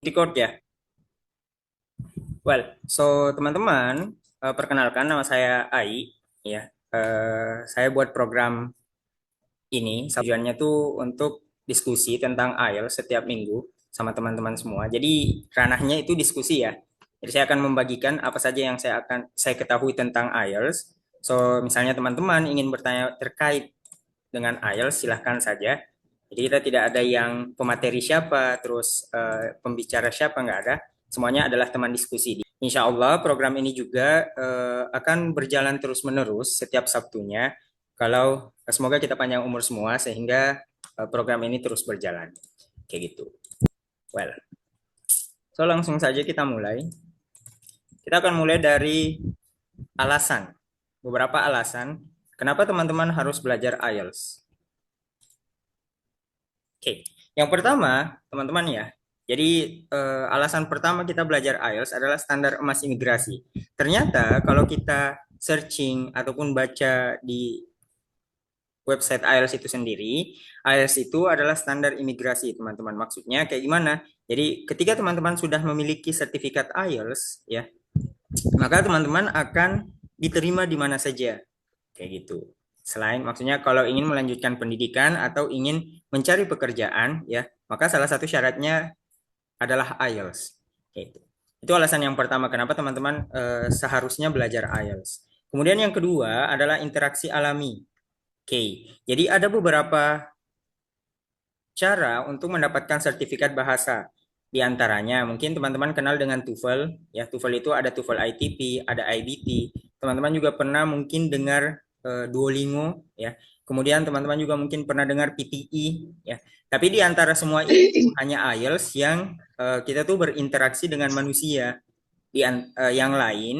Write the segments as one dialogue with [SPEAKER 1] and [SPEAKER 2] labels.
[SPEAKER 1] Record ya. Well, so teman-teman, perkenalkan nama saya Ai, ya. Saya buat program ini, tujuannya tuh untuk diskusi tentang IELTS setiap minggu sama teman-teman semua. Jadi ranahnya itu diskusi ya. Jadi saya akan membagikan apa saja yang saya ketahui tentang IELTS. So misalnya teman-teman ingin bertanya terkait dengan IELTS, silahkan saja. Jadi kita tidak ada yang pemateri siapa, terus pembicara siapa, nggak ada. Semuanya adalah teman diskusi. Insya Allah program ini juga akan berjalan terus-menerus setiap Sabtunya. Kalau semoga kita panjang umur semua sehingga program ini terus berjalan. Kayak gitu. Well, so langsung saja kita mulai. Kita akan mulai dari alasan. Beberapa alasan kenapa teman-teman harus belajar IELTS. Oke, yang pertama, teman-teman ya. Jadi alasan pertama kita belajar IELTS adalah standar emas imigrasi. Ternyata kalau kita searching ataupun baca di website IELTS itu sendiri, IELTS itu adalah standar imigrasi, teman-teman. Maksudnya kayak gimana? Jadi ketika teman-teman sudah memiliki sertifikat IELTS, ya, maka teman-teman akan diterima di mana saja. Kayak gitu. Selain maksudnya kalau ingin melanjutkan pendidikan atau ingin mencari pekerjaan ya, maka salah satu syaratnya adalah IELTS. Kayak gitu. Itu alasan yang pertama kenapa teman-teman seharusnya belajar IELTS. Kemudian yang kedua adalah interaksi alami. Oke. Jadi ada beberapa cara untuk mendapatkan sertifikat bahasa. Di antaranya, mungkin teman-teman kenal dengan TOEFL. Ya, TOEFL itu ada TOEFL ITP, ada IBT. Teman-teman juga pernah mungkin dengar Duolingo, ya. Kemudian teman-teman juga mungkin pernah dengar PTE, ya. Tapi di antara semua itu hanya IELTS yang kita tuh berinteraksi dengan manusia. Yang lain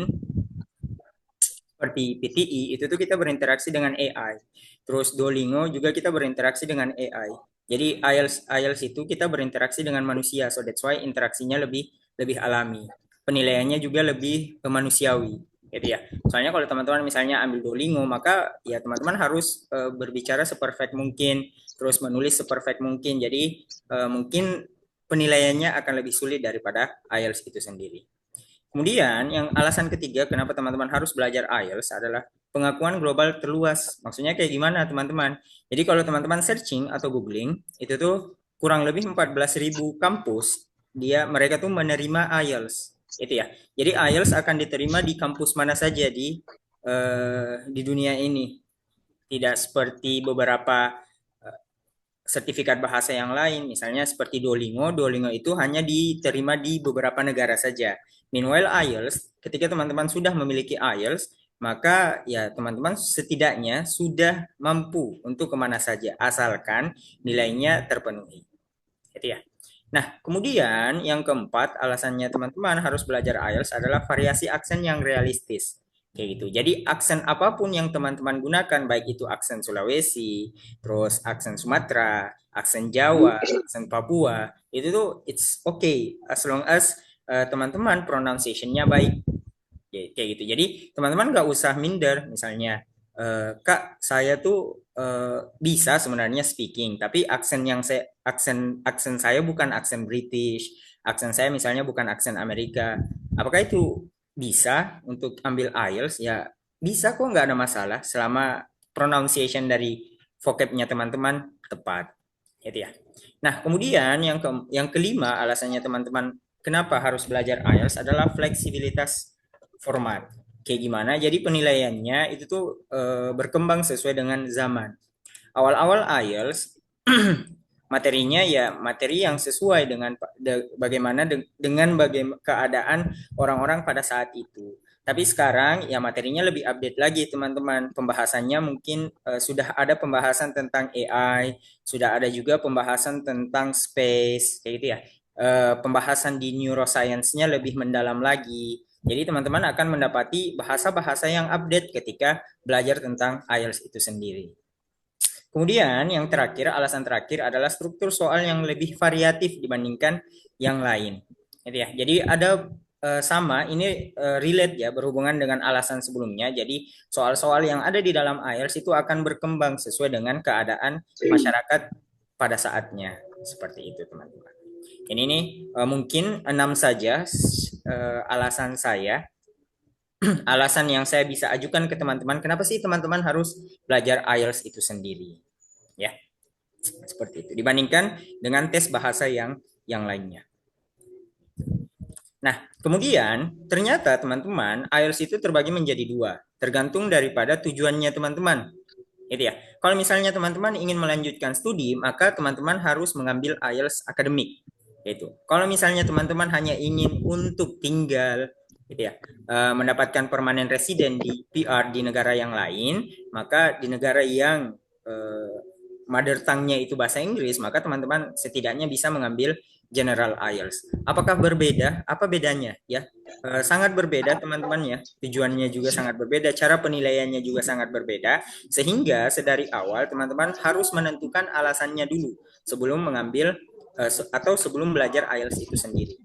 [SPEAKER 1] seperti PTE itu tuh kita berinteraksi dengan AI. Terus Duolingo juga kita berinteraksi dengan AI. Jadi IELTS itu kita berinteraksi dengan manusia, so that's why interaksinya lebih lebih alami. Penilaiannya juga lebih manusiawi, gitu ya. Soalnya kalau teman-teman misalnya ambil Duolingo, maka ya teman-teman harus berbicara seperfect mungkin, terus menulis seperfect mungkin. Jadi mungkin penilaiannya akan lebih sulit daripada IELTS itu sendiri. Kemudian yang alasan ketiga kenapa teman-teman harus belajar IELTS adalah pengakuan global terluas. Maksudnya kayak gimana teman-teman? Jadi kalau teman-teman searching atau googling, itu tuh kurang lebih 14.000 kampus mereka tuh menerima IELTS. Itu ya. Jadi IELTS akan diterima di kampus mana saja di dunia ini. Tidak seperti beberapa sertifikat bahasa yang lain, misalnya seperti Duolingo. Duolingo itu hanya diterima di beberapa negara saja. Meanwhile IELTS, ketika teman-teman sudah memiliki IELTS, maka ya teman-teman setidaknya sudah mampu untuk kemana saja, asalkan nilainya terpenuhi. Gitu ya. Nah, kemudian yang keempat, alasannya teman-teman harus belajar IELTS adalah variasi aksen yang realistis. Kayak gitu. Jadi aksen apapun yang teman-teman gunakan, baik itu aksen Sulawesi, terus aksen Sumatera, aksen Jawa, aksen Papua, itu tuh it's okay as long as teman-teman pronunciation-nya baik. Kayak gitu. Jadi teman-teman nggak usah minder, misalnya Kak, saya tuh bisa sebenarnya speaking, tapi aksen aksen saya bukan aksen British, aksen saya misalnya bukan aksen Amerika. Apakah itu bisa untuk ambil IELTS? Ya bisa kok, nggak ada masalah selama pronunciation dari vocabnya teman-teman tepat, gitu ya. Nah, kemudian yang kelima alasannya teman-teman kenapa harus belajar IELTS adalah fleksibilitas format. Kayak gimana? Jadi penilaiannya itu tuh berkembang sesuai dengan zaman. Awal-awal IELTS materinya ya materi yang sesuai dengan keadaan orang-orang pada saat itu. Tapi sekarang ya materinya lebih update lagi teman-teman. Pembahasannya mungkin sudah ada pembahasan tentang AI, sudah ada juga pembahasan tentang space, kayak gitu ya. Pembahasan di neuroscience-nya lebih mendalam lagi. Jadi teman-teman akan mendapati bahasa-bahasa yang update ketika belajar tentang IELTS itu sendiri. Kemudian yang terakhir, alasan terakhir adalah struktur soal yang lebih variatif dibandingkan yang lain. Gitu ya. Jadi ada sama ini relate ya berhubungan dengan alasan sebelumnya. Jadi soal-soal yang ada di dalam IELTS itu akan berkembang sesuai dengan keadaan masyarakat pada saatnya. Seperti itu teman-teman. Ini mungkin 6 saja alasan saya, alasan yang saya bisa ajukan ke teman-teman, kenapa sih teman-teman harus belajar IELTS itu sendiri, ya, seperti itu. Dibandingkan dengan tes bahasa yang lainnya. Nah, kemudian ternyata teman-teman IELTS itu terbagi menjadi dua, tergantung daripada tujuannya teman-teman. Itu ya. Kalau misalnya teman-teman ingin melanjutkan studi, maka teman-teman harus mengambil IELTS akademik. Itu. Kalau misalnya teman-teman hanya ingin untuk tinggal, gitu ya, mendapatkan permanen residen di PR di negara yang lain, maka di negara yang mother tongue-nya itu bahasa Inggris, maka teman-teman setidaknya bisa mengambil General IELTS. Apakah berbeda? Apa bedanya? Ya, sangat berbeda teman-teman ya. Tujuannya juga sangat berbeda, cara penilaiannya juga sangat berbeda. Sehingga sedari awal teman-teman harus menentukan alasannya dulu sebelum mengambil atau sebelum belajar IELTS itu sendiri.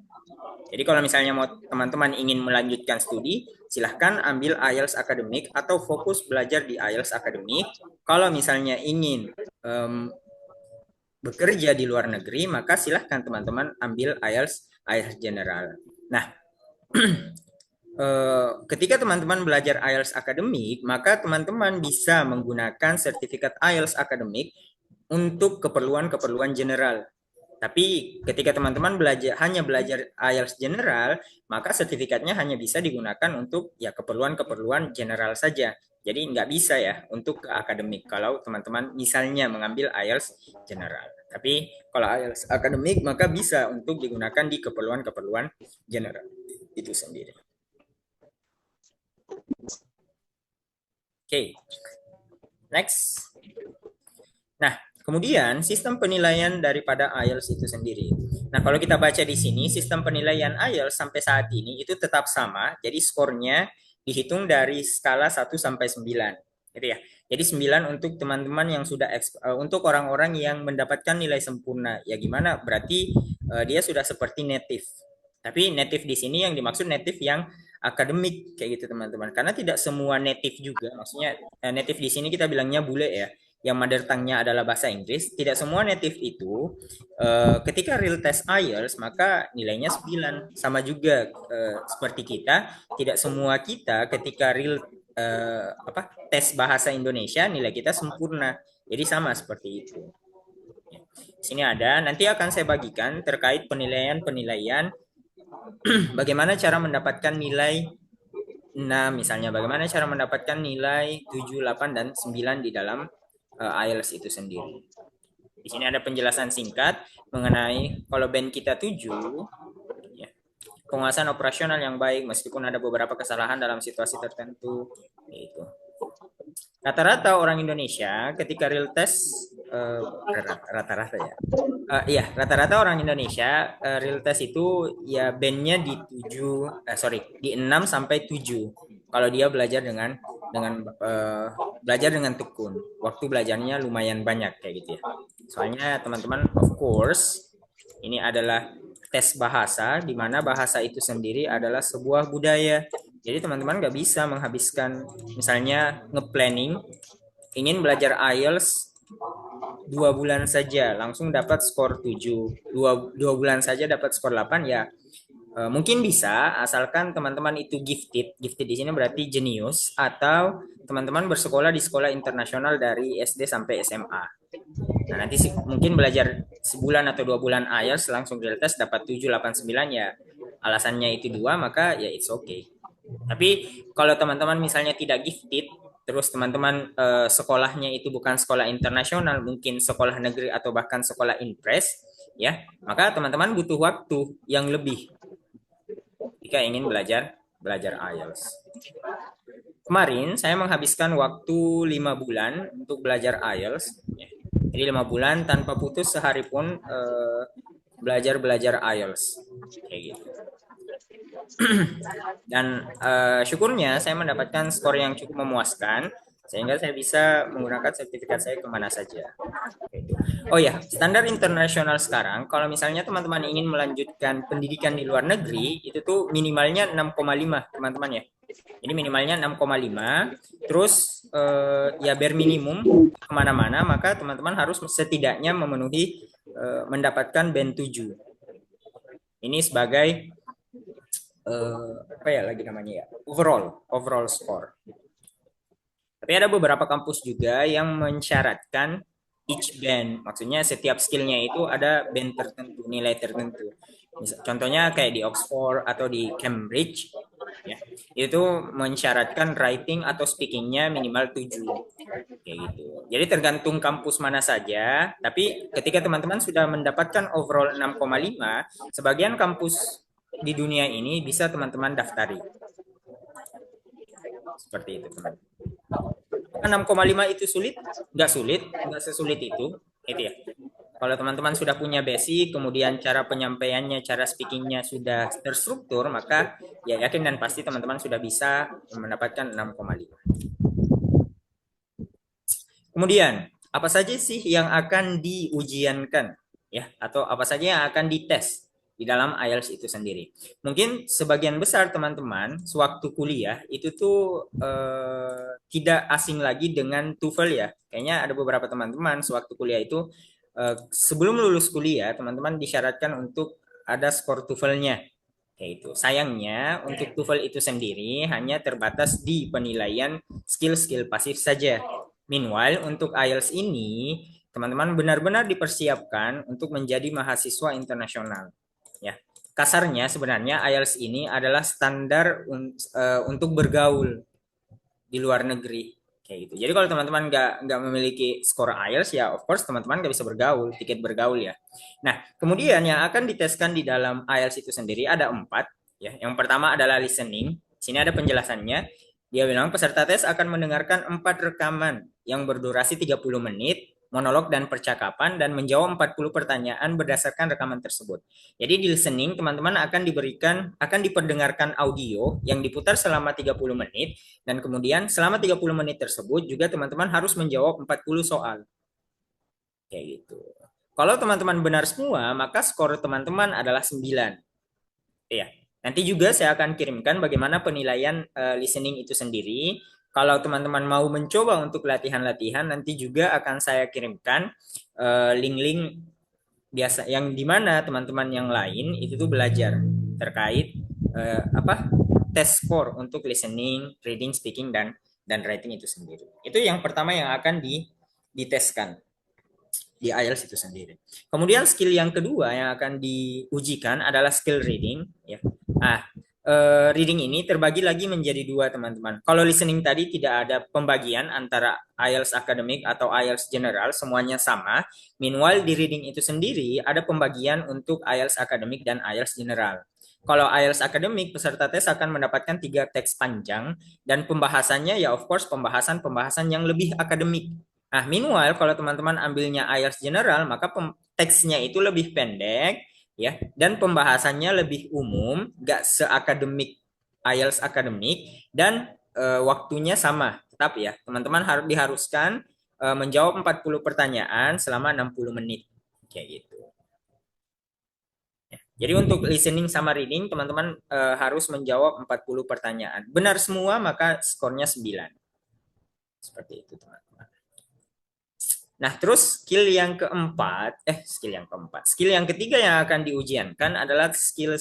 [SPEAKER 1] Jadi kalau misalnya mau teman-teman ingin melanjutkan studi, silahkan ambil IELTS akademik atau fokus belajar di IELTS akademik. Kalau misalnya ingin bekerja di luar negeri, maka silahkan teman-teman ambil IELTS general. Nah, ketika teman-teman belajar IELTS akademik, maka teman-teman bisa menggunakan sertifikat IELTS akademik untuk keperluan-keperluan general. Tapi ketika teman-teman hanya belajar IELTS general, maka sertifikatnya hanya bisa digunakan untuk ya keperluan-keperluan general saja. Jadi nggak bisa ya untuk akademik kalau teman-teman misalnya mengambil IELTS general. Tapi kalau IELTS akademik maka bisa untuk digunakan di keperluan-keperluan general itu sendiri. Oke, next. Nah, kemudian sistem penilaian daripada IELTS itu sendiri. Nah, kalau kita baca di sini, sistem penilaian IELTS sampai saat ini itu tetap sama. Jadi skornya dihitung dari skala 1 sampai 9. Gitu ya. Jadi 9 untuk teman-teman yang sudah untuk orang-orang yang mendapatkan nilai sempurna. Ya gimana? Berarti dia sudah seperti native. Tapi native di sini yang dimaksud native yang akademik kayak gitu teman-teman. Karena tidak semua native juga. Maksudnya native di sini kita bilangnya bule ya yang mother tongue-nya adalah bahasa Inggris, tidak semua native itu ketika real test IELTS maka nilainya 9. Sama juga seperti kita, tidak semua kita ketika real tes bahasa Indonesia nilai kita sempurna. Jadi sama seperti itu. Sini ada, nanti akan saya bagikan terkait penilaian-penilaian bagaimana cara mendapatkan nilai 6 misalnya, bagaimana cara mendapatkan nilai 7, 8, dan 9 di dalam IELTS itu sendiri. Di sini ada penjelasan singkat mengenai kalau band kita 7, ya, penguasaan operasional yang baik meskipun ada beberapa kesalahan dalam situasi tertentu. Itu. Rata-rata orang Indonesia ketika real test rata-rata ya. Iya, rata-rata orang Indonesia real test itu ya bandnya di 7 di 6 sampai 7. Kalau dia belajar dengan belajar dengan tekun. Waktu belajarnya lumayan banyak kayak gitu ya. Soalnya teman-teman of course ini adalah tes bahasa di mana bahasa itu sendiri adalah sebuah budaya. Jadi teman-teman nggak bisa menghabiskan misalnya nge-planning ingin belajar IELTS 2 bulan saja langsung dapat skor 7, dua bulan saja dapat skor 8 ya. Mungkin bisa asalkan teman-teman itu gifted di sini berarti jenius atau teman-teman bersekolah di sekolah internasional dari SD sampai SMA. Nah, nanti mungkin belajar sebulan atau 2 bulan IELTS langsung real test dapat 7, 8, 9 ya. Alasannya itu 2 maka ya it's okay. Tapi kalau teman-teman misalnya tidak gifted, terus teman-teman sekolahnya itu bukan sekolah internasional, mungkin sekolah negeri atau bahkan sekolah impres, ya, maka teman-teman butuh waktu yang lebih jika ingin belajar IELTS. Kemarin saya menghabiskan waktu 5 bulan untuk belajar IELTS. Jadi 5 bulan tanpa putus sehari pun belajar IELTS. Kayak gitu. Dan syukurnya saya mendapatkan skor yang cukup memuaskan sehingga saya bisa menggunakan sertifikat saya kemana saja. Oh ya, standar internasional sekarang kalau misalnya teman-teman ingin melanjutkan pendidikan di luar negeri itu tuh minimalnya 6,5 teman-teman ya. Ini minimalnya 6,5. Terus ya bare minimum kemana-mana maka teman-teman harus setidaknya memenuhi mendapatkan band 7. Ini sebagai apa ya lagi namanya ya? Overall score. Tapi ada beberapa kampus juga yang mensyaratkan each band, maksudnya setiap skillnya itu ada band tertentu, nilai tertentu. Contohnya kayak di Oxford atau di Cambridge, ya, itu mensyaratkan writing atau speakingnya minimal 7, kayak gitu. Jadi tergantung kampus mana saja, tapi ketika teman-teman sudah mendapatkan overall 6,5, sebagian kampus di dunia ini bisa teman-teman daftari. Seperti itu, teman. 6,5 itu sulit? Nggak sulit, nggak sesulit itu ya. Kalau teman-teman sudah punya basic, kemudian cara penyampaiannya, cara speakingnya sudah terstruktur, maka ya yakin dan pasti teman-teman sudah bisa mendapatkan 6,5. Kemudian, apa saja sih yang akan diujiankan? Ya, atau apa saja yang akan dites di dalam IELTS itu sendiri. Mungkin sebagian besar teman-teman sewaktu kuliah itu tuh tidak asing lagi dengan TOEFL ya. Kayaknya ada beberapa teman-teman sewaktu kuliah itu sebelum lulus kuliah teman-teman disyaratkan untuk ada skor TOEFL-nya. Kayak itu. Sayangnya untuk TOEFL itu sendiri hanya terbatas di penilaian skill-skill pasif saja. Meanwhile untuk IELTS ini teman-teman benar-benar dipersiapkan untuk menjadi mahasiswa internasional. Ya, kasarnya sebenarnya IELTS ini adalah standar untuk bergaul di luar negeri kayak gitu. Jadi kalau teman-teman nggak memiliki skor IELTS ya, of course teman-teman nggak bisa bergaul, tiket bergaul ya. Nah, kemudian yang akan diteskan di dalam IELTS itu sendiri ada 4 ya. Yang pertama adalah listening. Sini ada penjelasannya. Dia bilang peserta tes akan mendengarkan 4 rekaman yang berdurasi 30 menit monolog dan percakapan dan menjawab 40 pertanyaan berdasarkan rekaman tersebut. Jadi di listening teman-teman akan diperdengarkan audio yang diputar selama 30 menit dan kemudian selama 30 menit tersebut juga teman-teman harus menjawab 40 soal. Kayak gitu. Kalau teman-teman benar semua, maka skor teman-teman adalah 9. Iya. Nanti juga saya akan kirimkan bagaimana penilaian listening itu sendiri. Kalau teman-teman mau mencoba untuk latihan-latihan, nanti juga akan saya kirimkan link-link biasa yang dimana teman-teman yang lain itu tuh belajar terkait apa tes skor untuk listening, reading, speaking dan writing itu sendiri. Itu yang pertama yang akan diteskan di IELTS itu sendiri. Kemudian skill yang kedua yang akan diujikan adalah skill reading. Ya. Ah, reading ini terbagi lagi menjadi dua teman-teman. Kalau listening tadi tidak ada pembagian antara IELTS Academic atau IELTS General, semuanya sama. Meanwhile di reading itu sendiri ada pembagian untuk IELTS Academic dan IELTS General. Kalau IELTS Academic, peserta tes akan mendapatkan 3 teks panjang dan pembahasannya ya of course pembahasan-pembahasan yang lebih akademik. Nah, meanwhile kalau teman-teman ambilnya IELTS General, maka teksnya itu lebih pendek, ya, dan pembahasannya lebih umum, gak seakademik IELTS akademik, dan waktunya sama. Tetap ya, teman-teman harus diharuskan menjawab 40 pertanyaan selama 60 menit. Kayak gitu. Ya. Jadi untuk listening sama reading, teman-teman harus menjawab 40 pertanyaan. Benar semua, maka skornya 9. Seperti itu, teman-teman. Nah, terus skill yang ketiga yang akan diujiankan adalah skill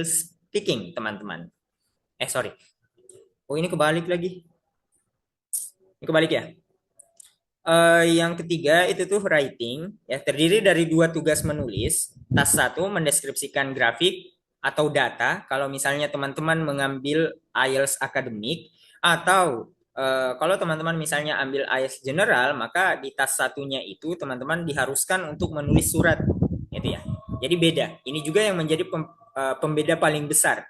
[SPEAKER 1] speaking, teman-teman. Sorry. Oh, ini kebalik lagi. Ini kebalik ya. Yang ketiga itu tuh writing, ya terdiri dari 2 tugas menulis. Tas 1 mendeskripsikan grafik atau data. Kalau misalnya teman-teman mengambil IELTS akademik atau kalau teman-teman misalnya ambil IELTS general, maka di tas satunya itu teman-teman diharuskan untuk menulis surat, gitu ya. Jadi beda. Ini juga yang menjadi pembeda paling besar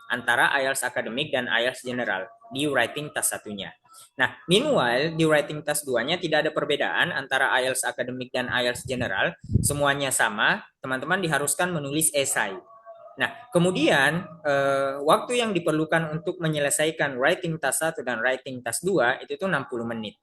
[SPEAKER 1] antara IELTS akademik dan IELTS general di writing tas satunya. Nah, meanwhile di writing task 2-nya tidak ada perbedaan antara IELTS akademik dan IELTS general, semuanya sama, teman-teman diharuskan menulis esai. Nah, kemudian waktu yang diperlukan untuk menyelesaikan writing task 1 dan writing task 2 itu tuh 60 menit.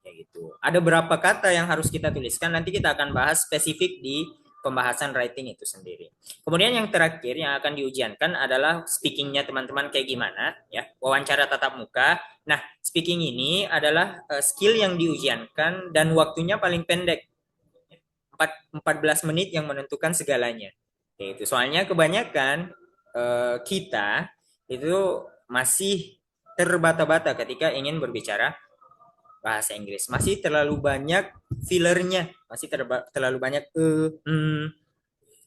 [SPEAKER 1] Kayak gitu. Ada berapa kata yang harus kita tuliskan, nanti kita akan bahas spesifik di pembahasan writing itu sendiri. Kemudian yang terakhir yang akan diujiankan adalah speakingnya teman-teman kayak gimana, ya, wawancara tatap muka. Nah, speaking ini adalah skill yang diujiankan dan waktunya paling pendek, 14 menit yang menentukan segalanya. Itu soalnya kebanyakan kita itu masih terbata-bata ketika ingin berbicara bahasa Inggris. Masih terlalu banyak fillernya, masih terlalu banyak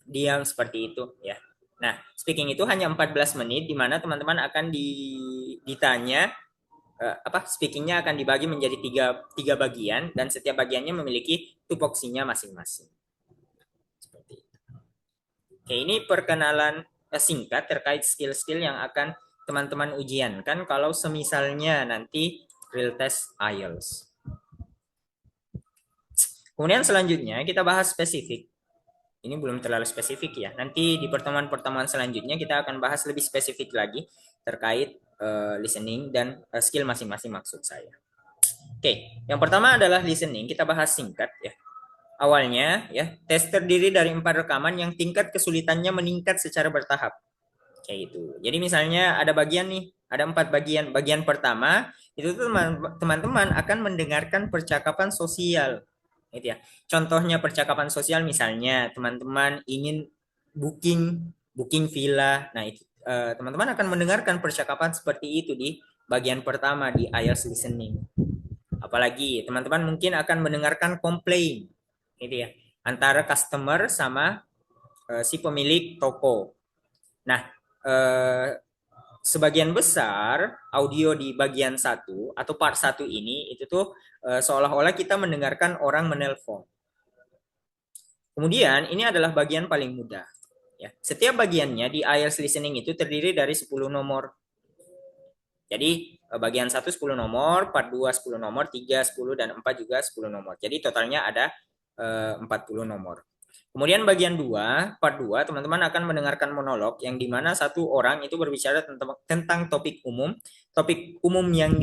[SPEAKER 1] diam seperti itu ya. Nah, speaking itu hanya 14 menit di mana teman-teman akan ditanya apa speakingnya akan dibagi menjadi tiga bagian dan setiap bagiannya memiliki tupoksinya masing-masing. Seperti itu. Oke, ini perkenalan singkat terkait skill-skill yang akan teman-teman ujiankan kalau semisalnya nanti real test IELTS. Kemudian selanjutnya kita bahas spesifik. Ini belum terlalu spesifik ya. Nanti di pertemuan-pertemuan selanjutnya kita akan bahas lebih spesifik lagi terkait listening dan skill masing-masing maksud saya. Oke, yang pertama adalah listening. Kita bahas singkat ya. Awalnya ya, tes terdiri dari 4 rekaman yang tingkat kesulitannya meningkat secara bertahap. Kayak gitu. Jadi misalnya ada bagian nih, ada 4 bagian. Bagian pertama itu tuh teman-teman akan mendengarkan percakapan sosial. Gitu ya. Contohnya percakapan sosial misalnya teman-teman ingin booking booking villa. Nah, itu teman-teman akan mendengarkan percakapan seperti itu di bagian pertama di IELTS listening. Apalagi teman-teman mungkin akan mendengarkan komplain gitu ya antara customer sama si pemilik toko. Nah, eh, sebagian besar audio di bagian satu atau part satu ini itu tuh seolah-olah kita mendengarkan orang menelpon. Kemudian ini adalah bagian paling mudah. Ya. Setiap bagiannya di IELTS listening itu terdiri dari 10 nomor. Jadi bagian 1 10 nomor, part 2 10 nomor, 3 10 dan 4 juga 10 nomor. Jadi totalnya ada 40 nomor. Kemudian bagian 2, part 2, teman-teman akan mendengarkan monolog yang dimana satu orang itu berbicara tentang topik umum. Topik umum yang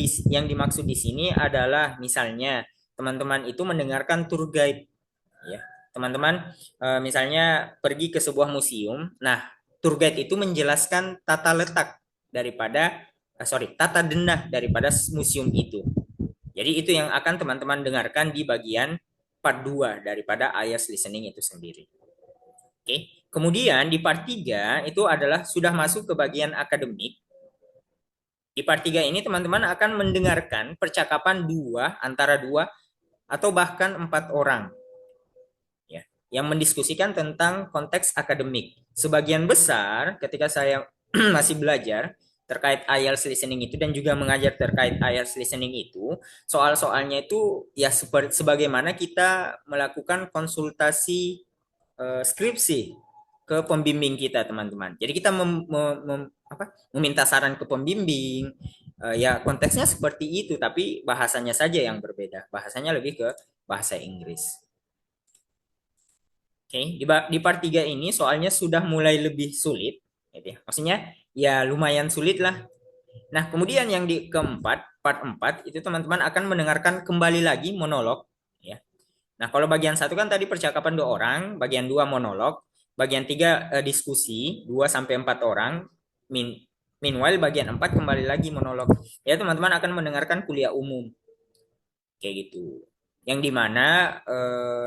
[SPEAKER 1] dimaksud di sini adalah misalnya teman-teman itu mendengarkan tour guide ya. Teman-teman misalnya pergi ke sebuah museum. Nah, tour guide itu menjelaskan tata letak daripada tata denah daripada museum itu. Jadi itu yang akan teman-teman dengarkan di bagian part 2 daripada IELTS listening itu sendiri. Oke. Kemudian di part 3 itu adalah sudah masuk ke bagian akademik. Di part 3 ini teman-teman akan mendengarkan percakapan antara dua atau bahkan 4 orang ya, yang mendiskusikan tentang konteks akademik. Sebagian besar ketika saya masih belajar terkait IELTS listening itu dan juga mengajar terkait IELTS listening itu, soal-soalnya itu ya sebagaimana kita melakukan konsultasi skripsi ke pembimbing kita, teman-teman. Jadi kita meminta saran ke pembimbing, ya konteksnya seperti itu, tapi bahasanya saja yang berbeda. Bahasanya lebih ke bahasa Inggris. Oke, di part 3 ini soalnya sudah mulai lebih sulit, gitu ya. Maksudnya ya lumayan sulit lah. Nah, kemudian yang di keempat, part 4 itu teman-teman akan mendengarkan kembali lagi monolog, ya. Nah, kalau bagian satu kan tadi percakapan dua orang, bagian dua monolog, bagian tiga diskusi, 2 sampai 4 orang. Meanwhile bagian 4 kembali lagi monolog. Ya, teman-teman akan mendengarkan kuliah umum. Kayak gitu. Yang dimana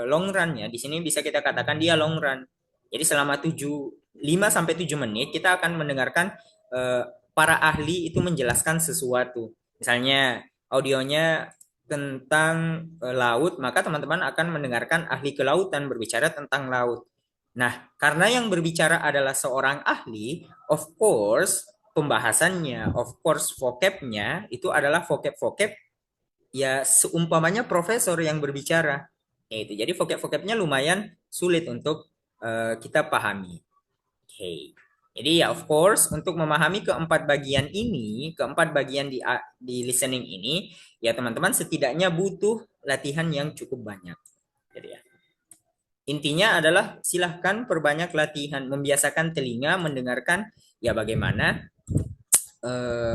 [SPEAKER 1] long run-nya di sini bisa kita katakan dia long run. Jadi selama 5 sampai 7 menit kita akan mendengarkan eh, para ahli itu menjelaskan sesuatu. Misalnya audionya tentang laut, maka teman-teman akan mendengarkan ahli kelautan berbicara tentang laut. Nah, karena yang berbicara adalah seorang ahli, of course pembahasannya, of course vocabnya itu adalah vocab-vocab ya seumpamanya profesor yang berbicara. Ya itu. Jadi vocab-vocabnya lumayan sulit untuk kita pahami. Oke. Okay. Jadi ya of course untuk memahami keempat bagian di listening ini, ya teman-teman setidaknya butuh latihan yang cukup banyak. Jadi ya. Intinya adalah silahkan perbanyak latihan, membiasakan telinga mendengarkan ya bagaimana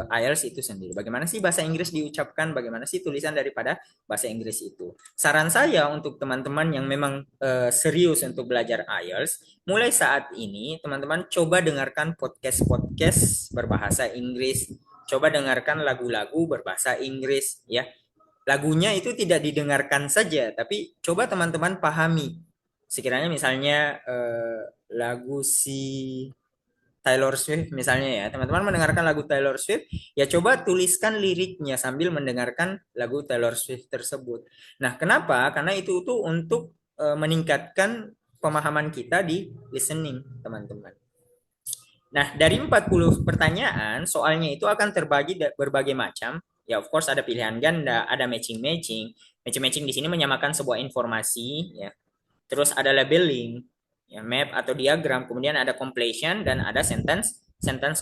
[SPEAKER 1] IELTS itu sendiri. Bagaimana sih bahasa Inggris diucapkan, bagaimana sih tulisan daripada bahasa Inggris itu. Saran saya untuk teman-teman yang memang serius untuk belajar IELTS, mulai saat ini teman-teman coba dengarkan podcast-podcast berbahasa Inggris, coba dengarkan lagu-lagu berbahasa Inggris ya. Lagunya itu tidak didengarkan saja, tapi coba teman-teman pahami sekiranya misalnya lagu si Taylor Swift misalnya ya, teman-teman mendengarkan lagu Taylor Swift, ya coba tuliskan liriknya sambil mendengarkan lagu Taylor Swift tersebut. Nah, kenapa? Karena itu tuh untuk meningkatkan pemahaman kita di listening, teman-teman. Nah, dari 40 pertanyaan, soalnya itu akan terbagi berbagai macam. Ya, of course ada pilihan ganda, ada matching-matching. Matching-matching di sini menyamakan sebuah informasi, ya. Terus ada labeling, ya, map atau diagram, kemudian ada completion dan ada sentence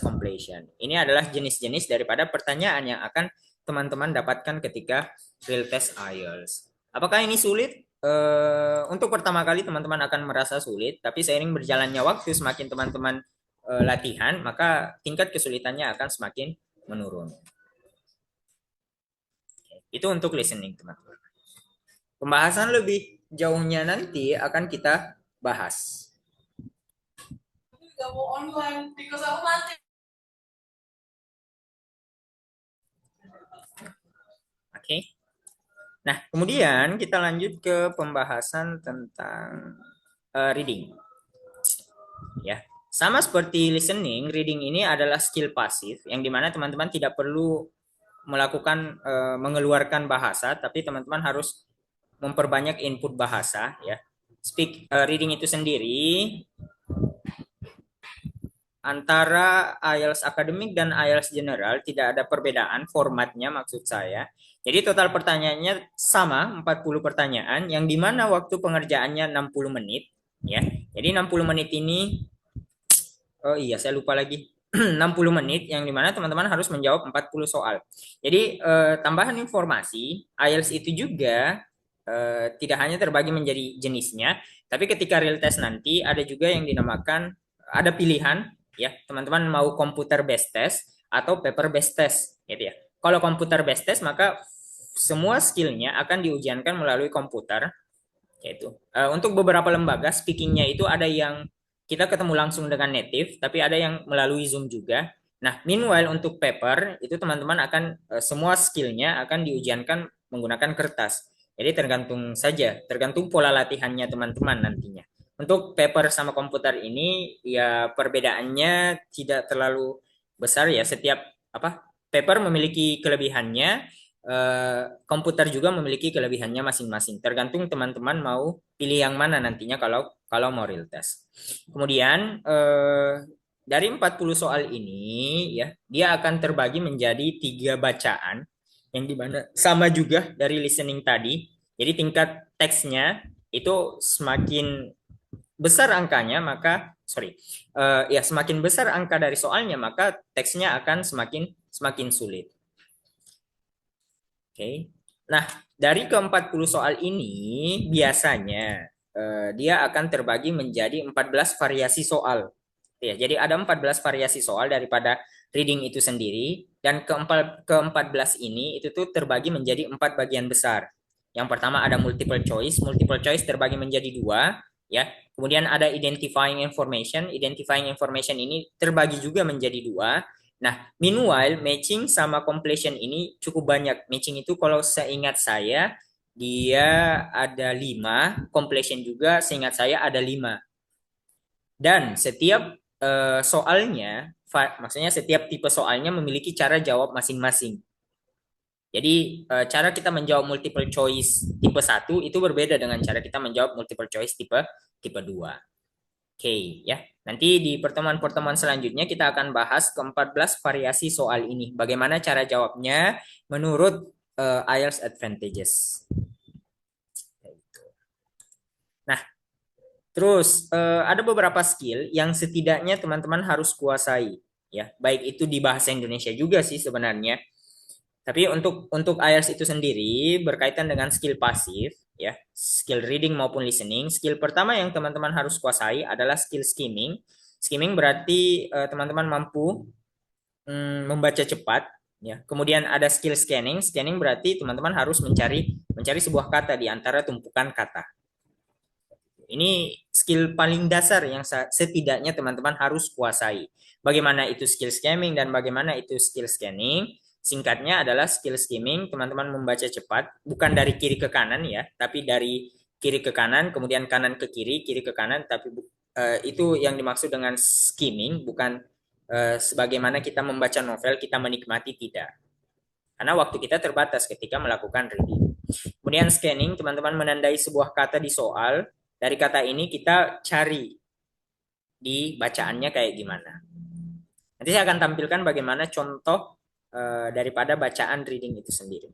[SPEAKER 1] completion. Ini adalah jenis-jenis daripada pertanyaan yang akan teman-teman dapatkan ketika real test IELTS. Apakah ini sulit? Untuk pertama kali teman-teman akan merasa sulit, tapi seiring berjalannya waktu semakin teman-teman latihan, maka tingkat kesulitannya akan semakin menurun. Itu untuk listening, teman-teman. Pembahasan lebih jauhnya nanti akan kita bahas. Oke. Nah, kemudian kita lanjut ke pembahasan tentang reading. Ya. Sama seperti listening, reading ini adalah skill pasif yang dimana teman-teman tidak perlu melakukan mengeluarkan bahasa, tapi teman-teman harus memperbanyak input bahasa ya. Reading itu sendiri antara IELTS akademik dan IELTS general tidak ada perbedaan formatnya maksud saya. Jadi total pertanyaannya sama 40 pertanyaan yang dimana waktu pengerjaannya 60 menit ya. Jadi 60 menit ini oh iya saya lupa lagi 60 menit yang dimana teman-teman harus menjawab 40 soal. Jadi tambahan informasi IELTS itu juga tidak hanya terbagi menjadi jenisnya, tapi ketika real test nanti ada juga yang dinamakan ada pilihan ya teman-teman mau komputer based test atau paper based test gitu ya. Kalau komputer based test maka semua skillnya akan diujiankan melalui komputer yaitu untuk beberapa lembaga speakingnya itu ada yang kita ketemu langsung dengan native tapi ada yang melalui Zoom juga. Nah, meanwhile untuk paper itu teman-teman akan semua skillnya akan diujiankan menggunakan kertas. Jadi tergantung saja, tergantung pola latihannya teman-teman nantinya. Untuk paper sama komputer ini ya perbedaannya tidak terlalu besar ya. Setiap apa paper memiliki kelebihannya, komputer juga memiliki kelebihannya masing-masing. Tergantung teman-teman mau pilih yang mana nantinya kalau kalau mau real test. Kemudian dari 40 soal ini ya, dia akan terbagi menjadi 3 bacaan yang dimana sama juga dari listening tadi. Jadi tingkat teksnya itu semakin besar angkanya maka ya semakin besar angka dari soalnya maka teksnya akan semakin semakin sulit. Oke. Nah, dari ke-40 soal ini biasanya dia akan terbagi menjadi 14 variasi soal. Ya, jadi ada 14 variasi soal daripada reading itu sendiri dan ke-14 ini itu tuh terbagi menjadi 4 bagian besar. Yang pertama ada multiple choice terbagi menjadi 2 ya. Kemudian ada identifying information ini terbagi juga menjadi 2. Nah, meanwhile, matching sama completion ini cukup banyak. Matching itu kalau seingat saya, dia ada 5, completion juga seingat saya ada 5. Dan setiap soalnya, maksudnya setiap tipe soalnya memiliki cara jawab masing-masing. Jadi, cara kita menjawab multiple choice tipe 1 itu berbeda dengan cara kita menjawab multiple choice tipe tipe 2. Oke, ya. Nanti di pertemuan-pertemuan selanjutnya kita akan bahas ke-14 variasi soal ini. Bagaimana cara jawabnya menurut IELTS Advantages. Nah, terus ada beberapa skill yang setidaknya teman-teman harus kuasai, ya. Baik itu di bahasa Indonesia juga sih sebenarnya. Tapi untuk IELTS itu sendiri berkaitan dengan skill pasif, ya, skill reading maupun listening. Skill pertama yang teman-teman harus kuasai adalah skill skimming. Skimming berarti teman-teman mampu membaca cepat, ya. Kemudian ada skill scanning. Scanning berarti teman-teman harus mencari mencari sebuah kata di antara tumpukan kata. Ini skill paling dasar yang setidaknya teman-teman harus kuasai. Bagaimana itu skill scanning dan bagaimana itu skill scanning? Singkatnya adalah skill skimming, teman-teman membaca cepat, bukan dari kiri ke kanan ya, tapi dari kiri ke kanan, kemudian kanan ke kiri ke kanan, tapi itu yang dimaksud dengan skimming, bukan sebagaimana kita membaca novel, kita menikmati, tidak. Karena waktu kita terbatas ketika melakukan reading. Kemudian scanning, teman-teman menandai sebuah kata di soal. Dari kata ini kita cari di bacaannya kayak gimana. Nanti saya akan tampilkan bagaimana contoh daripada bacaan reading itu sendiri.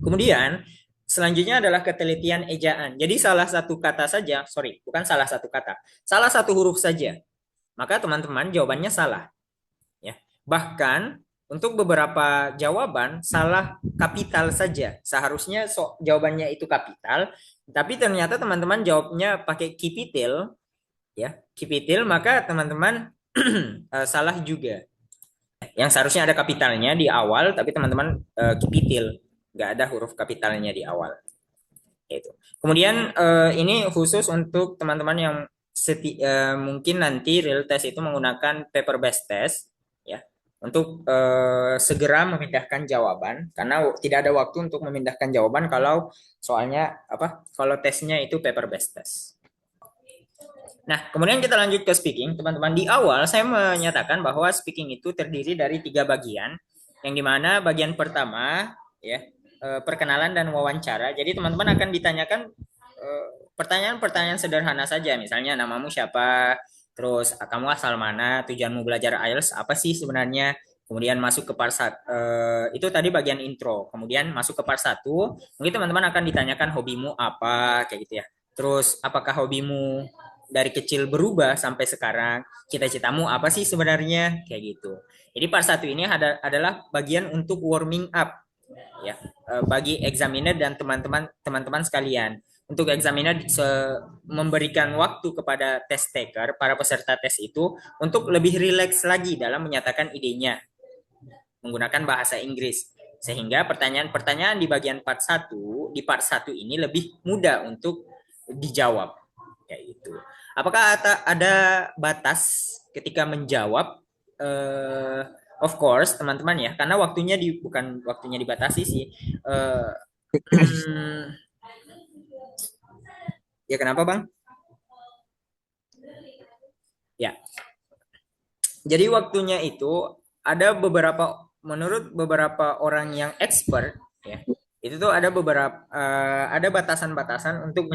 [SPEAKER 1] Kemudian selanjutnya adalah ketelitian ejaan. Jadi salah satu kata saja, sorry, bukan salah satu kata, salah satu huruf saja, maka teman-teman jawabannya salah. Ya, bahkan untuk beberapa jawaban salah kapital saja. Seharusnya jawabannya itu kapital, tapi ternyata teman-teman jawabnya pakai kipitil, ya, kipitil, maka teman-teman salah juga. Yang seharusnya ada kapitalnya di awal, tapi teman-teman kipitil, nggak ada huruf kapitalnya di awal. Itu. Kemudian ini khusus untuk teman-teman yang mungkin nanti real test itu menggunakan paper based test, ya, untuk segera memindahkan jawaban, karena tidak ada waktu untuk memindahkan jawaban kalau soalnya apa? Kalau tesnya itu paper based test. Nah, kemudian kita lanjut ke speaking, teman-teman. Di awal saya menyatakan bahwa speaking itu terdiri dari 3 bagian, yang dimana bagian pertama, ya, perkenalan dan wawancara. Jadi teman-teman akan ditanyakan pertanyaan-pertanyaan sederhana saja, misalnya namamu siapa, terus kamu asal mana, tujuanmu belajar IELTS apa sih sebenarnya. Kemudian masuk ke part 1, itu tadi bagian intro. Kemudian masuk ke part 1, mungkin teman-teman akan ditanyakan hobimu apa, kayak gitu ya. Terus apakah hobimu dari kecil berubah sampai sekarang, cita-citamu apa sih sebenarnya, kayak gitu. Jadi part 1 ini adalah bagian untuk warming up, ya, bagi examiner dan teman-teman sekalian. Untuk examiner memberikan waktu kepada test taker, para peserta tes itu, untuk lebih rileks lagi dalam menyatakan idenya menggunakan bahasa Inggris, sehingga pertanyaan-pertanyaan di bagian di part 1 ini lebih mudah untuk dijawab, kayak gitu. Apakah ada batas ketika menjawab? Uh, of course, teman-teman ya, karena bukan waktunya dibatasi sih. Ya kenapa bang? Ya, jadi waktunya itu ada menurut beberapa orang yang expert, ya, itu tuh ada batasan-batasan untuk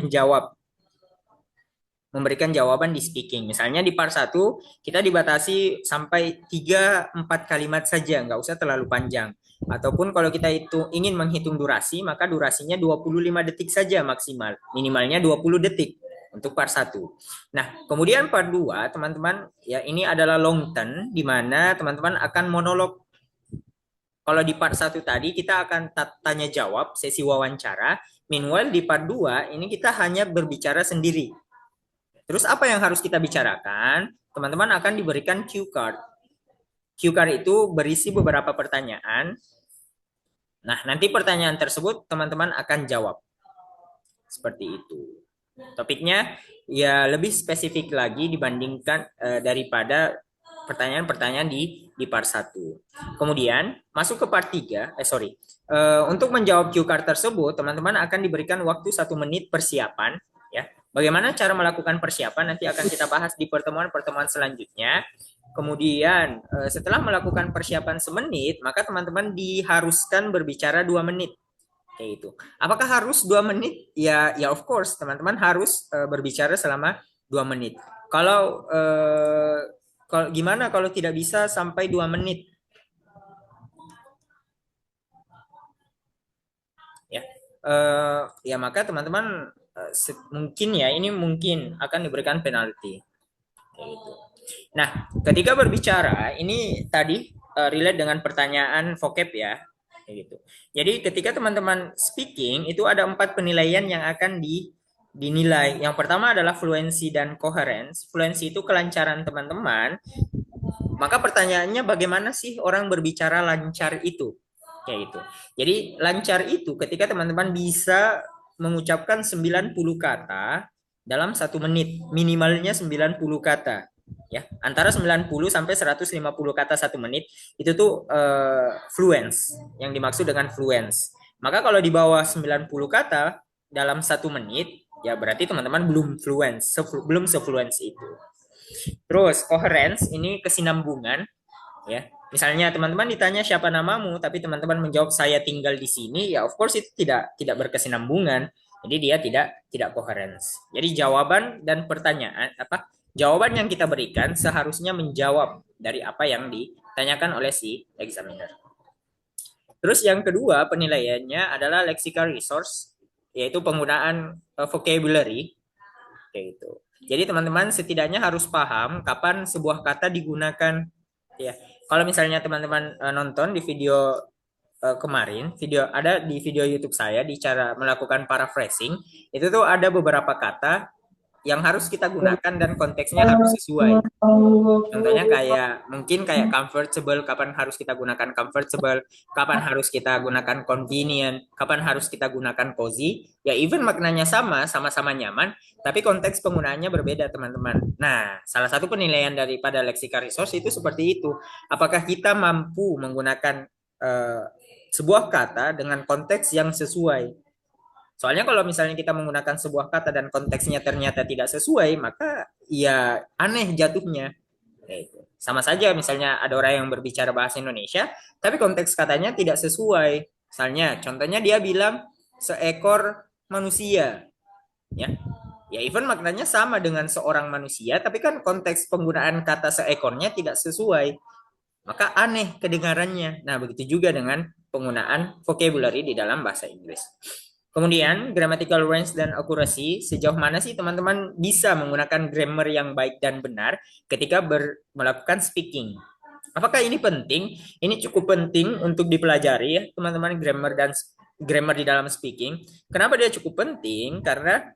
[SPEAKER 1] memberikan jawaban di speaking. Misalnya di part 1 kita dibatasi sampai 3-4 kalimat saja, nggak usah terlalu panjang. Ataupun kalau kita ingin menghitung durasi, maka durasinya 25 detik saja maksimal. Minimalnya 20 detik untuk part 1. Nah, kemudian part 2, teman-teman, ya ini adalah long term, di mana teman-teman akan monolog. Kalau di part 1 tadi kita akan tanya jawab, sesi wawancara. Meanwhile di part 2 ini kita hanya berbicara sendiri. Terus apa yang harus kita bicarakan? Teman-teman akan diberikan cue card. Cue card itu berisi beberapa pertanyaan. Nah, nanti pertanyaan tersebut teman-teman akan jawab. Seperti itu. Topiknya ya lebih spesifik lagi dibandingkan daripada pertanyaan-pertanyaan di part 1. Kemudian masuk ke part 3. Untuk menjawab cue card tersebut, teman-teman akan diberikan waktu 1 menit persiapan, ya. Bagaimana cara melakukan persiapan nanti akan kita bahas di pertemuan-pertemuan selanjutnya. Kemudian setelah melakukan persiapan semenit, maka teman-teman diharuskan berbicara 2 menit. Kayak itu. Apakah harus 2 menit? Ya, ya of course, teman-teman harus berbicara selama 2 menit. Kalau gimana kalau tidak bisa sampai 2 menit? Ya. Ya maka teman-teman mungkin ya, ini mungkin akan diberikan penalti. Kayak gitu. Nah, ketika berbicara, ini tadi relate dengan pertanyaan vocab ya. Kayak gitu. Jadi ketika teman-teman speaking, itu ada 4 penilaian yang akan dinilai. Yang pertama adalah fluency dan coherence. Fluency itu kelancaran teman-teman. Maka pertanyaannya bagaimana sih orang berbicara lancar itu? Kayak gitu. Jadi lancar itu ketika teman-teman bisa mengucapkan 90 kata dalam 1 menit, minimalnya 90 kata, ya. Antara 90 sampai 150 kata 1 menit itu tuh fluence, yang dimaksud dengan fluence. Maka kalau di bawah 90 kata dalam 1 menit, ya berarti teman-teman belum fluent, belum sefluence itu. Terus coherence ini kesinambungan, ya. Misalnya teman-teman ditanya siapa namamu, tapi teman-teman menjawab saya tinggal di sini, ya of course itu tidak berkesinambungan. Jadi dia tidak coherence. Jadi jawaban dan pertanyaan apa? Jawaban yang kita berikan seharusnya menjawab dari apa yang ditanyakan oleh si examiner. Terus yang kedua penilaiannya adalah lexical resource, yaitu penggunaan vocabulary kayak gitu. Jadi teman-teman setidaknya harus paham kapan sebuah kata digunakan ya. Kalau misalnya teman-teman nonton di video kemarin, ada di video YouTube saya di cara melakukan paraphrasing, itu tuh ada beberapa kata yang harus kita gunakan dan konteksnya harus sesuai. Contohnya kayak mungkin kayak comfortable, kapan harus kita gunakan comfortable, kapan harus kita gunakan convenient, kapan harus kita gunakan cozy. Ya even maknanya sama, sama-sama nyaman, tapi konteks penggunaannya berbeda, teman-teman. Nah, salah satu penilaian daripada lexical resource itu seperti itu. Apakah kita mampu menggunakan eh, sebuah kata dengan konteks yang sesuai? Soalnya kalau misalnya kita menggunakan sebuah kata dan konteksnya ternyata tidak sesuai, maka ya aneh jatuhnya. Gitu. Sama saja misalnya ada orang yang berbicara bahasa Indonesia, tapi konteks katanya tidak sesuai. Misalnya, contohnya dia bilang seekor manusia, ya. Ya even maknanya sama dengan seorang manusia, tapi kan konteks penggunaan kata seekornya tidak sesuai. Maka aneh kedengarannya. Nah, begitu juga dengan penggunaan vocabulary di dalam bahasa Inggris. Kemudian, grammatical range dan accuracy, sejauh mana sih teman-teman bisa menggunakan grammar yang baik dan benar ketika melakukan speaking? Apakah ini penting? Ini cukup penting untuk dipelajari ya, teman-teman, grammar di dalam speaking. Kenapa dia cukup penting? Karena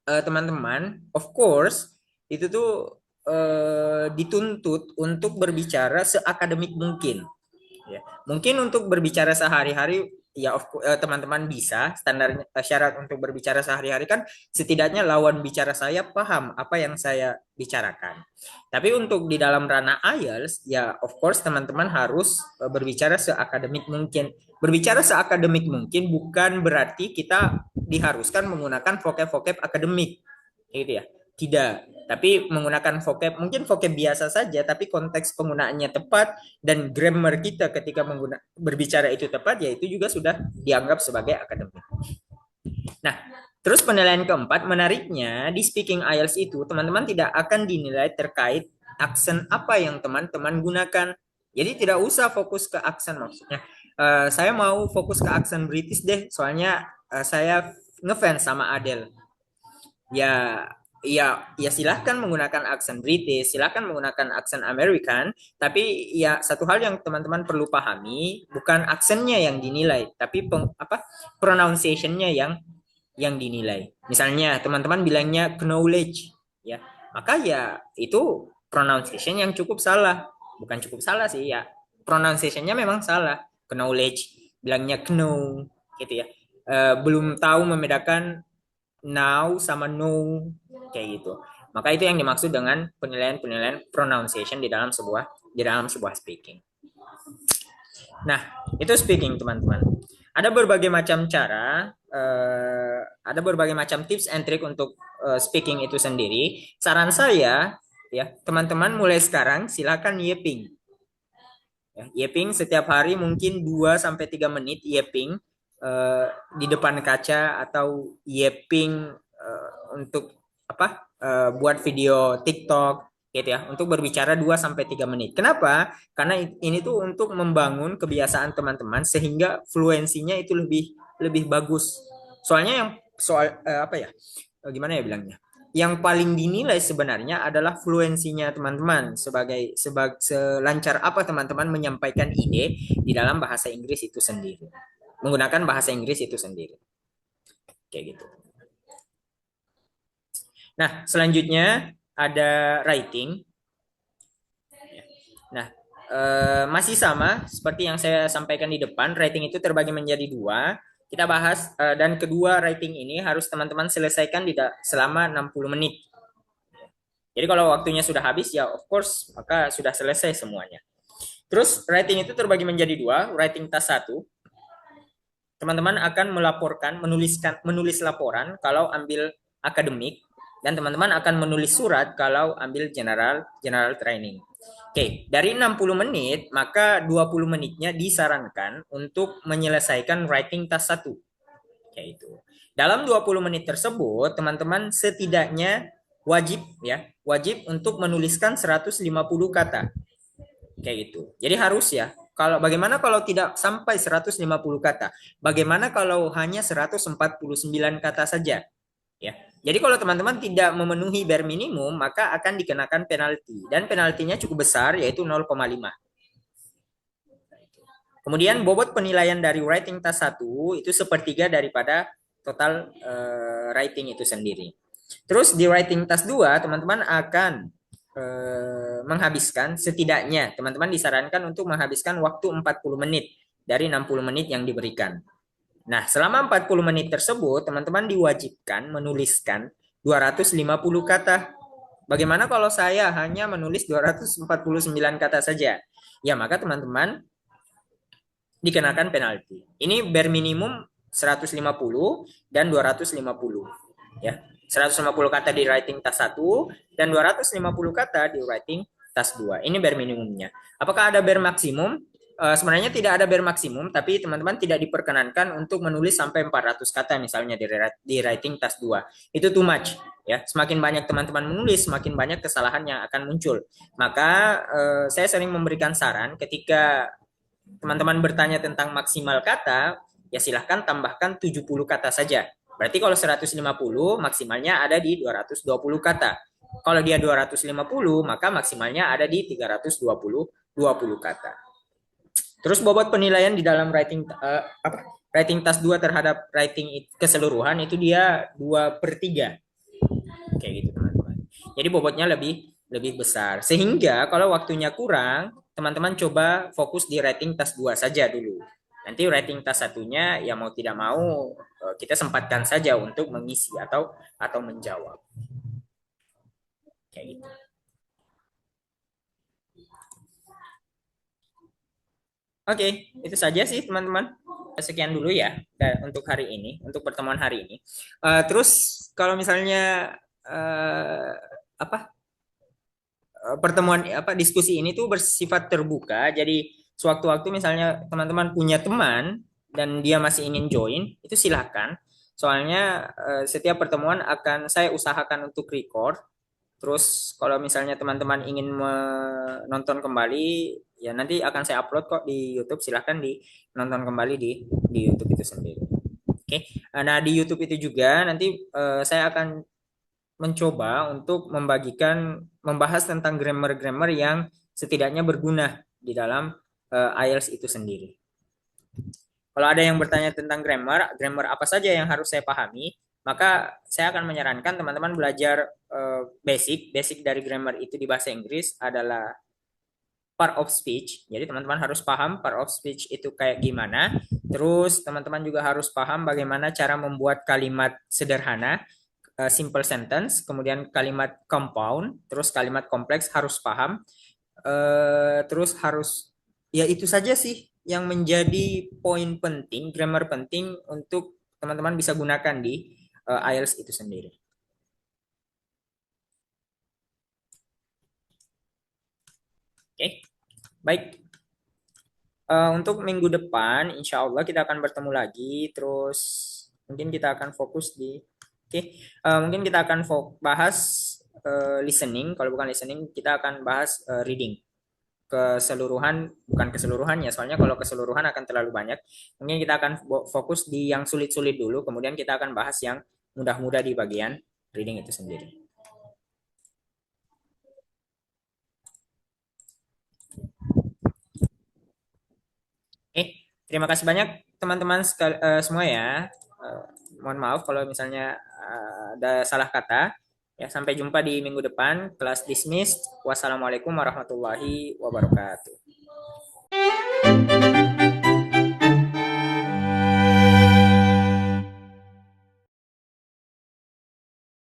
[SPEAKER 1] teman-teman, of course, itu tuh dituntut untuk berbicara seakademik mungkin. Ya. Mungkin untuk berbicara sehari-hari ya teman-teman bisa standarnya syarat untuk berbicara sehari-hari kan setidaknya lawan bicara saya paham apa yang saya bicarakan. Tapi untuk di dalam ranah IELTS ya of course teman-teman harus berbicara seakademik mungkin. Berbicara seakademik mungkin bukan berarti kita diharuskan menggunakan vocab-vocab akademik gitu ya. Tidak, tapi menggunakan vocab mungkin vocab biasa saja tapi konteks penggunaannya tepat dan grammar kita ketika berbicara itu tepat ya itu juga sudah dianggap sebagai akademik. Nah, terus penilaian keempat menariknya di speaking IELTS itu teman-teman tidak akan dinilai terkait aksen apa yang teman-teman gunakan. Jadi tidak usah fokus ke aksen maksudnya. Saya mau fokus ke aksen British deh, soalnya saya ngefans sama Adele. Ya, ya silahkan menggunakan aksen British, silahkan menggunakan aksen American, tapi ya satu hal yang teman-teman perlu pahami bukan aksennya yang dinilai, tapi pronunciation-nya yang dinilai. Misalnya teman-teman bilangnya knowledge, ya, maka ya itu pronunciation yang cukup salah, bukan cukup salah sih ya, pronunciation-nya memang salah. Knowledge bilangnya know, gitu ya. Belum tahu membedakan now sama no kayak gitu. Maka itu yang dimaksud dengan penilaian-penilaian pronunciation di dalam sebuah speaking. Nah, itu speaking teman-teman. Ada berbagai macam cara, ada berbagai macam tips and trick untuk speaking itu sendiri. Saran saya, ya teman-teman mulai sekarang silakan yeping. Ya, yeping setiap hari mungkin 2 sampai 3 menit yeping di depan kaca atau yeping untuk buat video TikTok gitu ya, untuk berbicara 2 sampai 3 menit. Kenapa? Karena ini tuh untuk membangun kebiasaan teman-teman sehingga fluensinya itu lebih lebih bagus. Soalnya yang soal gimana ya bilangnya? Yang paling dinilai sebenarnya adalah fluensinya teman-teman sebagai selancar apa teman-teman menyampaikan ide di dalam bahasa Inggris itu sendiri. Menggunakan bahasa Inggris itu sendiri. Kayak gitu. Nah, selanjutnya ada writing. Nah, masih sama seperti yang saya sampaikan di depan, writing itu terbagi menjadi 2. Kita bahas dan kedua writing ini harus teman-teman selesaikan selama 60 menit. Jadi kalau waktunya sudah habis ya of course maka sudah selesai semuanya. Terus writing itu terbagi menjadi 2, writing task 1 teman-teman akan menulis laporan kalau ambil akademik, dan teman-teman akan menulis surat kalau ambil general training. Oke, dari 60 menit, maka 20 menitnya disarankan untuk menyelesaikan writing task 1, yaitu dalam 20 menit tersebut teman-teman setidaknya wajib untuk menuliskan 150 kata, kayak gitu. Jadi harus ya. Kalau bagaimana kalau tidak sampai 150 kata? Bagaimana kalau hanya 149 kata saja? Ya. Jadi kalau teman-teman tidak memenuhi bare minimum, maka akan dikenakan penalti, dan penaltinya cukup besar, yaitu 0,5. Kemudian bobot penilaian dari writing task 1 itu sepertiga daripada total writing itu sendiri. Terus di writing task 2 teman-teman akan menghabiskan setidaknya, teman-teman disarankan untuk menghabiskan waktu 40 menit dari 60 menit yang diberikan. Nah, selama 40 menit tersebut, teman-teman diwajibkan menuliskan 250 kata. Bagaimana kalau saya hanya menulis 249 kata saja? Ya, maka teman-teman dikenakan penalti. Ini bare minimum 150 dan 250. Ya, 150 kata di writing task 1 dan 250 kata di writing task 2. Ini bare minimumnya. Apakah ada bare maksimum? Sebenarnya tidak ada bare maksimum, tapi teman-teman tidak diperkenankan untuk menulis sampai 400 kata misalnya di writing task 2. Itu too much. Ya, semakin banyak teman-teman menulis, semakin banyak kesalahan yang akan muncul. Maka saya sering memberikan saran ketika teman-teman bertanya tentang maksimal kata, ya silahkan tambahkan 70 kata saja. Berarti kalau 150, maksimalnya ada di 220 kata. Kalau dia 250, maka maksimalnya ada di 320 kata. Terus bobot penilaian di dalam writing task 2 terhadap writing keseluruhan itu dia 2/3. Kayak gitu, teman-teman. Jadi bobotnya lebih lebih besar. Sehingga kalau waktunya kurang, teman-teman coba fokus di writing task 2 saja dulu. Nanti writing task satunya ya mau tidak mau kita sempatkan saja untuk mengisi atau menjawab. Kayak gitu. Oke, itu saja sih teman-teman. Sekian dulu ya untuk hari ini, untuk pertemuan hari ini. Terus kalau misalnya uh, apa pertemuan diskusi ini tuh bersifat terbuka. Jadi sewaktu-waktu misalnya teman-teman punya teman dan dia masih ingin join, itu silakan. Soalnya setiap pertemuan akan saya usahakan untuk record. Terus kalau misalnya teman-teman ingin menonton kembali, ya nanti akan saya upload kok di YouTube. Silahkan nonton kembali di YouTube itu sendiri. Oke. Nah, di YouTube itu juga nanti saya akan mencoba untuk membahas tentang grammar-grammar yang setidaknya berguna di dalam IELTS itu sendiri. Kalau ada yang bertanya tentang grammar apa saja yang harus saya pahami, maka saya akan menyarankan teman-teman belajar basic dari grammar itu di bahasa Inggris adalah part of speech. Jadi teman-teman harus paham part of speech itu kayak gimana. Terus teman-teman juga harus paham bagaimana cara membuat kalimat sederhana, simple sentence, kemudian kalimat compound, terus kalimat kompleks harus paham. Terus harus, ya itu saja sih yang menjadi poin penting, grammar penting untuk teman-teman bisa gunakan di IELTS itu sendiri. Oke, baik. Untuk minggu depan, insya Allah kita akan bertemu lagi. Terus mungkin kita akan fokus di, oke, mungkin kita akan bahas listening. Kalau bukan listening, kita akan bahas reading keseluruhan, bukan keseluruhan ya, soalnya kalau keseluruhan akan terlalu banyak. Mungkin kita akan fokus di yang sulit-sulit dulu, kemudian kita akan bahas yang mudah-mudah di bagian reading itu sendiri. Oke, terima kasih banyak teman-teman semua ya. Mohon maaf kalau misalnya ada salah kata. Ya, sampai jumpa di minggu depan. Kelas dismissed. Wassalamualaikum warahmatullahi wabarakatuh.